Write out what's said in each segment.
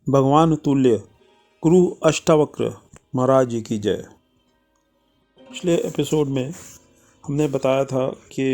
भगवान तुल्य गुरु अष्टावक्र महाराज जी की जय। पिछले एपिसोड में हमने बताया था कि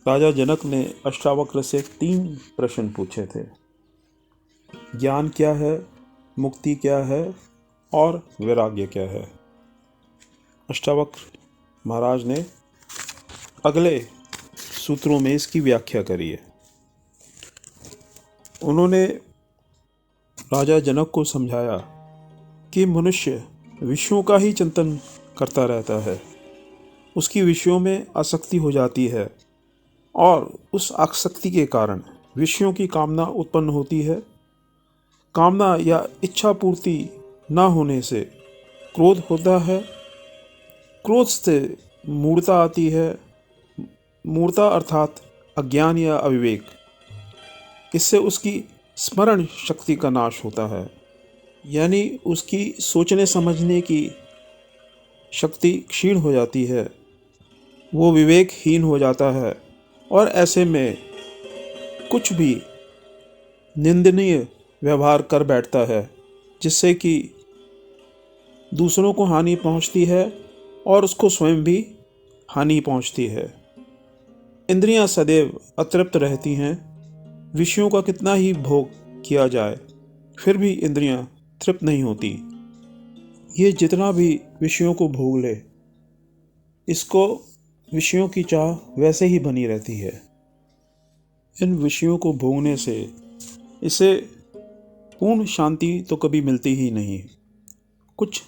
राजा जनक ने अष्टावक्र से 3 प्रश्न पूछे थे। ज्ञान क्या है, मुक्ति क्या है और वैराग्य क्या है। अष्टावक्र महाराज ने अगले सूत्रों में इसकी व्याख्या करी है। उन्होंने राजा जनक को समझाया कि मनुष्य विषयों का ही चिंतन करता रहता है, उसकी विषयों में आसक्ति हो जाती है और उस आसक्ति के कारण विषयों की कामना उत्पन्न होती है। कामना या इच्छा पूर्ति न होने से क्रोध होता है, क्रोध से मूढ़ता आती है, मूढ़ता अर्थात अज्ञान या अविवेक। इससे उसकी स्मरण शक्ति का नाश होता है, यानी उसकी सोचने समझने की शक्ति क्षीण हो जाती है, वो विवेकहीन हो जाता है और ऐसे में कुछ भी निंदनीय व्यवहार कर बैठता है, जिससे कि दूसरों को हानि पहुंचती है और उसको स्वयं भी हानि पहुंचती है। इंद्रियां सदैव अतृप्त रहती हैं। विषयों का कितना ही भोग किया जाए फिर भी इंद्रियां तृप्त नहीं होती। ये जितना भी विषयों को भोग ले, इसको विषयों की चाह वैसे ही बनी रहती है। इन विषयों को भोगने से इसे पूर्ण शांति तो कभी मिलती ही नहीं। कुछ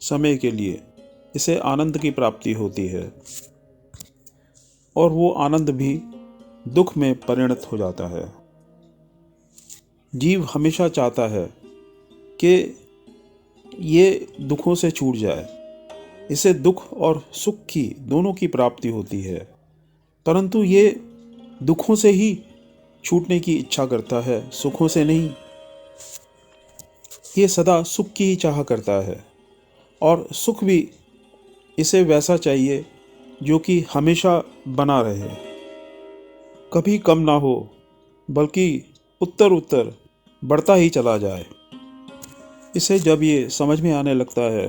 समय के लिए इसे आनंद की प्राप्ति होती है और वो आनंद भी दुख में परिणत हो जाता है। जीव हमेशा चाहता है कि ये दुखों से छूट जाए, इसे दुख और सुख की दोनों की प्राप्ति होती है, परंतु ये दुखों से ही छूटने की इच्छा करता है, सुखों से नहीं। ये सदा सुख की ही चाह करता है और सुख भी इसे वैसा चाहिए जो कि हमेशा बना रहे, कभी कम ना हो, बल्कि उत्तर उत्तर बढ़ता ही चला जाए। इसे जब ये समझ में आने लगता है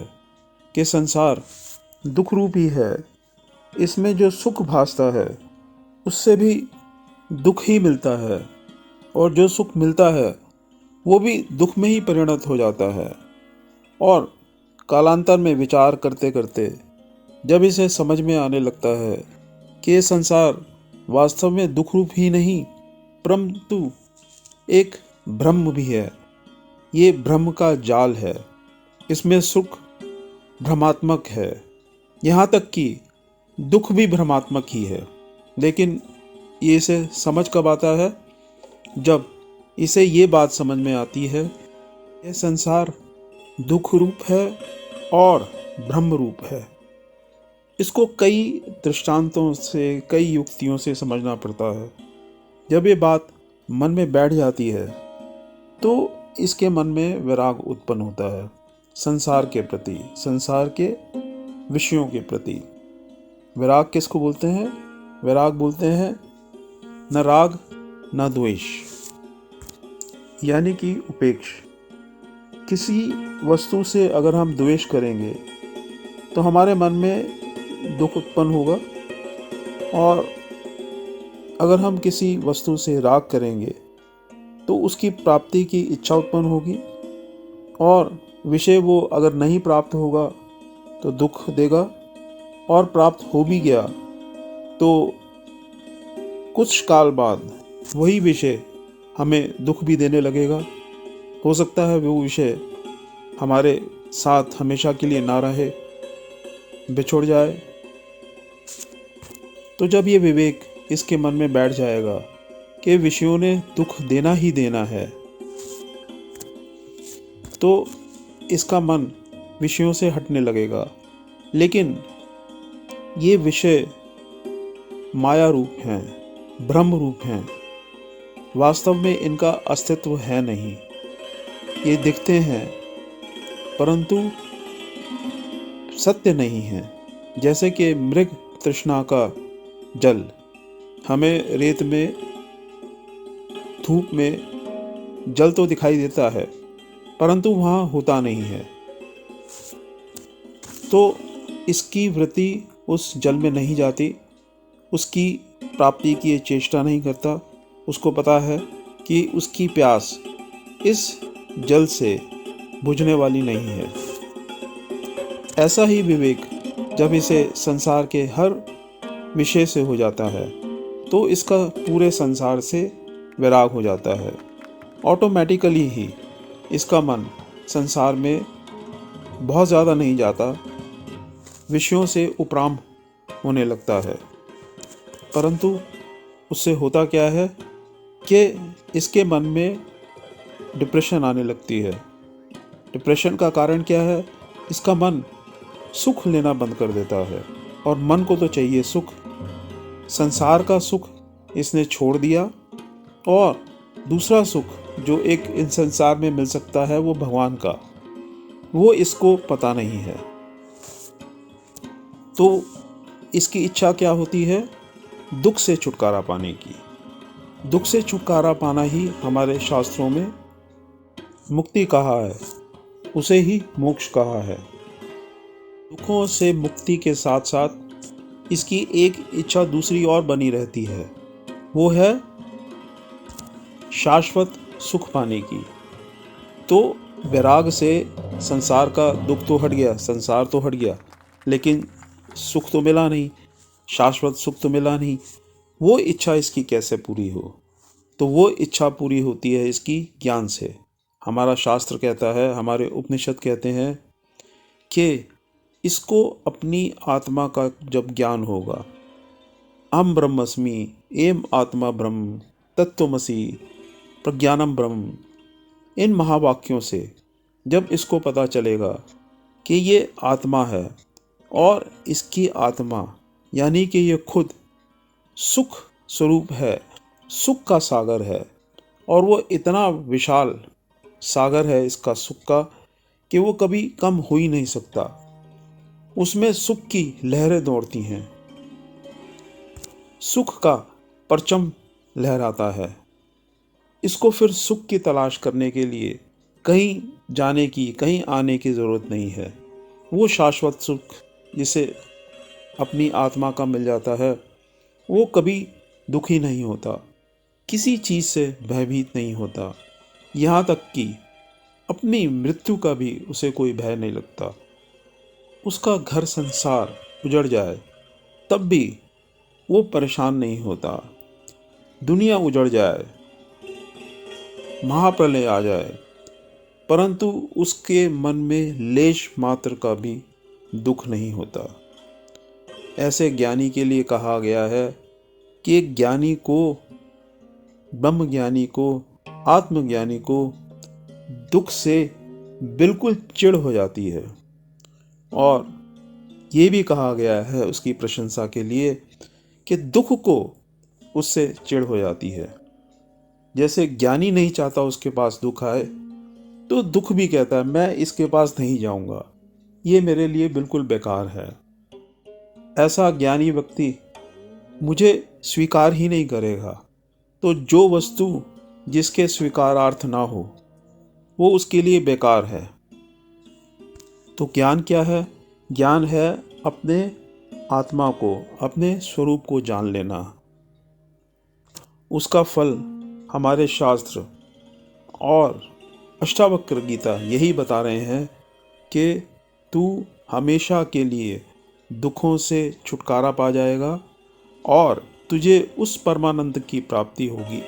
कि संसार दुख रूपी है, इसमें जो सुख भासता है उससे भी दुख ही मिलता है और जो सुख मिलता है वो भी दुख में ही परिणत हो जाता है। और कालांतर में विचार करते करते जब इसे समझ में आने लगता है कि ये संसार वास्तव में दुख रूप ही नहीं परंतु एक ब्रह्म भी है, ये ब्रह्म का जाल है, इसमें सुख भ्रमात्मक है, यहाँ तक कि दुख भी भ्रमात्मक ही है। लेकिन ये इसे समझ कब आता है? जब इसे ये बात समझ में आती है ये संसार दुख रूप है और ब्रह्म रूप है। इसको कई दृष्टांतों से, कई युक्तियों से समझना पड़ता है। जब ये बात मन में बैठ जाती है तो इसके मन में वैराग उत्पन्न होता है, संसार के प्रति, संसार के विषयों के प्रति। वैराग किसको बोलते हैं? वैराग बोलते हैं न राग न द्वेष, यानी कि उपेक्ष। किसी वस्तु से अगर हम द्वेष करेंगे तो हमारे मन में दुख उत्पन्न होगा, और अगर हम किसी वस्तु से राग करेंगे तो उसकी प्राप्ति की इच्छा उत्पन्न होगी, और विषय वो अगर नहीं प्राप्त होगा तो दुख देगा, और प्राप्त हो भी गया तो कुछ काल बाद वही विषय हमें दुख भी देने लगेगा। हो सकता है वो विषय हमारे साथ हमेशा के लिए ना रहे, बिछुड़ जाए। तो जब ये विवेक इसके मन में बैठ जाएगा कि विषयों ने दुख देना ही देना है, तो इसका मन विषयों से हटने लगेगा। लेकिन ये विषय माया रूप हैं, ब्रह्म रूप हैं, वास्तव में इनका अस्तित्व है नहीं। ये दिखते हैं परंतु सत्य नहीं है। जैसे कि मृग तृष्णा का जल हमें रेत में, धूप में जल तो दिखाई देता है परंतु वहाँ होता नहीं है, तो इसकी वृत्ति उस जल में नहीं जाती, उसकी प्राप्ति की ये चेष्टा नहीं करता। उसको पता है कि उसकी प्यास इस जल से बुझने वाली नहीं है। ऐसा ही विवेक जब इसे संसार के हर विषय से हो जाता है तो इसका पूरे संसार से वैराग हो जाता है। ऑटोमेटिकली ही इसका मन संसार में बहुत ज़्यादा नहीं जाता, विषयों से उपराम होने लगता है। परंतु उससे होता क्या है कि इसके मन में डिप्रेशन आने लगती है। डिप्रेशन का कारण क्या है? इसका मन सुख लेना बंद कर देता है, और मन को तो चाहिए सुख। संसार का सुख इसने छोड़ दिया, और दूसरा सुख जो एक इन संसार में मिल सकता है वो भगवान का, वो इसको पता नहीं है। तो इसकी इच्छा क्या होती है? दुख से छुटकारा पाने की। दुख से छुटकारा पाना ही हमारे शास्त्रों में मुक्ति कहा है, उसे ही मोक्ष कहा है। दुखों से मुक्ति के साथ साथ इसकी एक इच्छा दूसरी और बनी रहती है, वो है शाश्वत सुख पाने की। तो वैराग से संसार का दुख तो हट गया, संसार तो हट गया, लेकिन सुख तो मिला नहीं, शाश्वत सुख तो मिला नहीं। वो इच्छा इसकी कैसे पूरी हो? तो वो इच्छा पूरी होती है इसकी ज्ञान से। हमारा शास्त्र कहता है, हमारे उपनिषद कहते हैं कि इसको अपनी आत्मा का जब ज्ञान होगा, अहम ब्रह्मस्मि एम आत्मा ब्रह्म तत्त्वमसि प्रज्ञानम ब्रह्म, इन महावाक्यों से जब इसको पता चलेगा कि ये आत्मा है और इसकी आत्मा यानी कि ये खुद सुख स्वरूप है, सुख का सागर है, और वो इतना विशाल सागर है इसका सुख का कि वो कभी कम हो ही नहीं सकता। उसमें सुख की लहरें दौड़ती हैं, सुख का परचम लहराता है। इसको फिर सुख की तलाश करने के लिए कहीं जाने की, कहीं आने की ज़रूरत नहीं है। वो शाश्वत सुख जिसे अपनी आत्मा का मिल जाता है, वो कभी दुखी नहीं होता, किसी चीज़ से भयभीत नहीं होता, यहाँ तक कि अपनी मृत्यु का भी उसे कोई भय नहीं लगता। उसका घर संसार उजड़ जाए तब भी वो परेशान नहीं होता। दुनिया उजड़ जाए, महाप्रलय आ जाए, परंतु उसके मन में लेश मात्र का भी दुख नहीं होता। ऐसे ज्ञानी के लिए कहा गया है कि एक ज्ञानी को, ब्रह्म ज्ञानी को, आत्मज्ञानी को दुख से बिल्कुल चिढ़ हो जाती है। और ये भी कहा गया है उसकी प्रशंसा के लिए कि दुख को उससे चिढ़ हो जाती है। जैसे ज्ञानी नहीं चाहता उसके पास दुख आए, तो दुख भी कहता है मैं इसके पास नहीं जाऊंगा, ये मेरे लिए बिल्कुल बेकार है। ऐसा ज्ञानी व्यक्ति मुझे स्वीकार ही नहीं करेगा। तो जो वस्तु जिसके स्वीकारार्थ ना हो वो उसके लिए बेकार है। तो ज्ञान क्या है? ज्ञान है अपने आत्मा को, अपने स्वरूप को जान लेना। उसका फल हमारे शास्त्र और अष्टावक्र गीता यही बता रहे हैं कि तू हमेशा के लिए दुखों से छुटकारा पा जाएगा और तुझे उस परमानंद की प्राप्ति होगी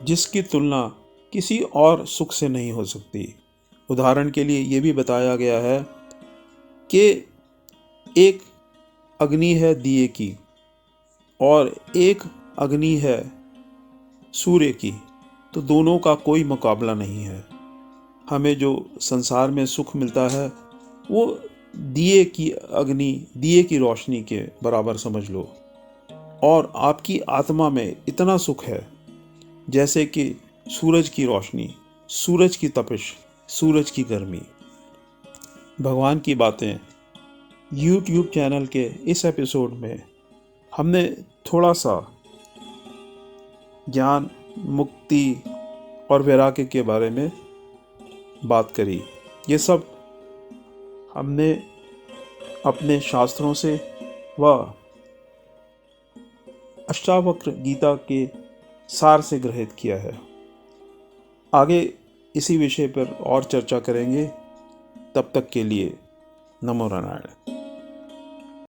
जिसकी तुलना किसी और सुख से नहीं हो सकती। उदाहरण के लिए ये भी बताया गया है कि एक अग्नि है दिए की और एक अग्नि है सूर्य की, तो दोनों का कोई मुकाबला नहीं है। हमें जो संसार में सुख मिलता है वो दिए की अग्नि, दिए की रोशनी के बराबर समझ लो, और आपकी आत्मा में इतना सुख है जैसे कि सूरज की रोशनी, सूरज की तपिश, सूरज की गर्मी। भगवान की बातें YouTube चैनल के इस एपिसोड में हमने थोड़ा सा ज्ञान, मुक्ति और वैराग्य के बारे में बात करी। ये सब हमने अपने शास्त्रों से व अष्टावक्र गीता के सार से ग्रहित किया है। आगे इसी विषय पर और चर्चा करेंगे। तब तक के लिए नमो नारायण।